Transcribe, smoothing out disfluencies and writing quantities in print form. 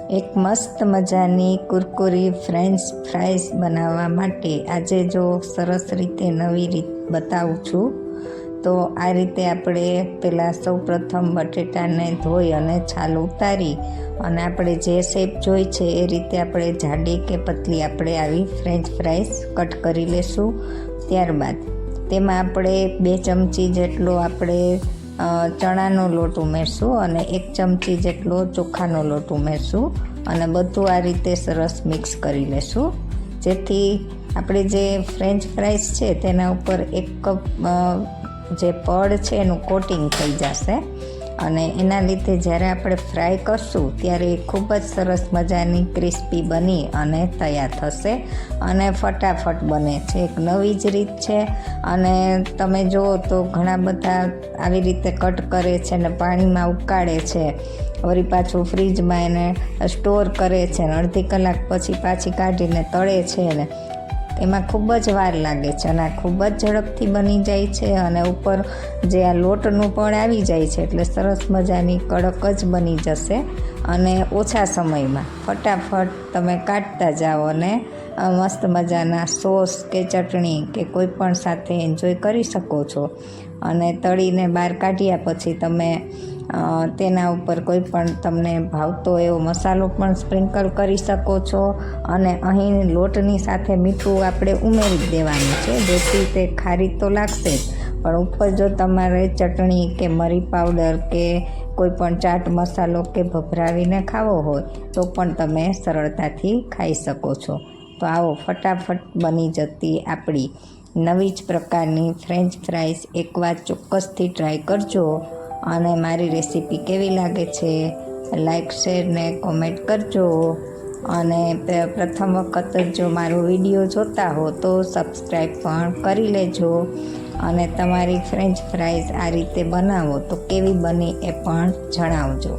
એક મસ્ત મજાની કુરકુરી ફ્રેન્ચ ફ્રાઈસ બનાવવા માટે આજે જો સરસ રીતે નવી રીત બતાવું છું. તો આ રીતે આપણે પહેલાં સૌપ્રથમ બટેટાને ધોઈ અને છાલ ઉતારી અને આપણે જે શેપ જોઈ છે એ રીતે આપણે જાડી કે પતલી આપણે આવી ફ્રેન્ચ ફ્રાઈસ કટ કરી લેશું. ત્યારબાદ તેમાં આપણે 2 ચમચી જેટલો આપણે ચણાનો લોટ ઉમેરશું અને 1 ચમચી જેટલો ચોખાનો લોટ ઉમેરશું અને બધું આ રીતે સરસ મિક્સ કરી લેશું, જેથી આપણે જે ફ્રેન્ચ ફ્રાઈસ છે તેના ઉપર 1 કપ જે પડ છે એનું કોટિંગ થઈ જશે અને એના લીધે જ્યારે આપણે ફ્રાય કરશું ત્યારે ખૂબ જ સરસ મજાની ક્રિસ્પી બની અને તૈયાર થશે અને ફટાફટ બને છે. એક નવી જ રીત છે અને તમે જુઓ તો ઘણા બધા આવી રીતે કટ કરે છે અને પાણીમાં ઉકાળે છે, વળી પાછું ફ્રીજમાં એને સ્ટોર કરે છે અને અડધી કલાક પછી પાછી કાઢીને તળે છે ને એમાં ખૂબ જ વાર લાગે છે અને આ ખૂબ જ ઝડપથી બની જાય છે અને ઉપર જે આ લોટનું પણ આવી જાય છે એટલે સરસ મજાની કડક જ બની જશે અને ઓછા સમયમાં ફટાફટ તમે કાઢતા જાઓ અને મસ્ત મજાના સોસ કે ચટણી કે કોઈ પણ સાથે એન્જોય કરી શકો છો. અને તળીને બહાર કાઢ્યા પછી તમે તેના ઉપર કોઈ પણ તમને ભાવતો એવો મસાલો પણ સ્પ્રિંકલ કરી શકો છો અને અહીં લોટની સાથે મીઠું આપણે ઉમેરી દેવાનું છે, જેથી તે ખારી તો લાગશે જ પણ ઉપર જો તમારે ચટણી કે મરી પાવડર કે કોઈ પણ ચાટ મસાલો કે ભભરાવીને ખાવો હોય તો પણ તમે સરળતાથી ખાઈ શકો છો. તો આવો ફટાફટ બની જતી આપણી નવી જ પ્રકારની ફ્રેન્ચ ફ્રાઈસ એકવાર ચોક્કસથી ટ્રાય કરજો અને મારી રેસીપી કેવી લાગે છે લાઈક શેર ને કોમેન્ટ કરજો અને પ્રથમ વખત જો મારો વિડીયો જોતા હો તો સબસ્ક્રાઈબ પણ કરી લેજો અને તમારી ફ્રેન્ચ ફ્રાઈસ આ રીતે બનાવો તો કેવી બની એ પણ જણાવજો.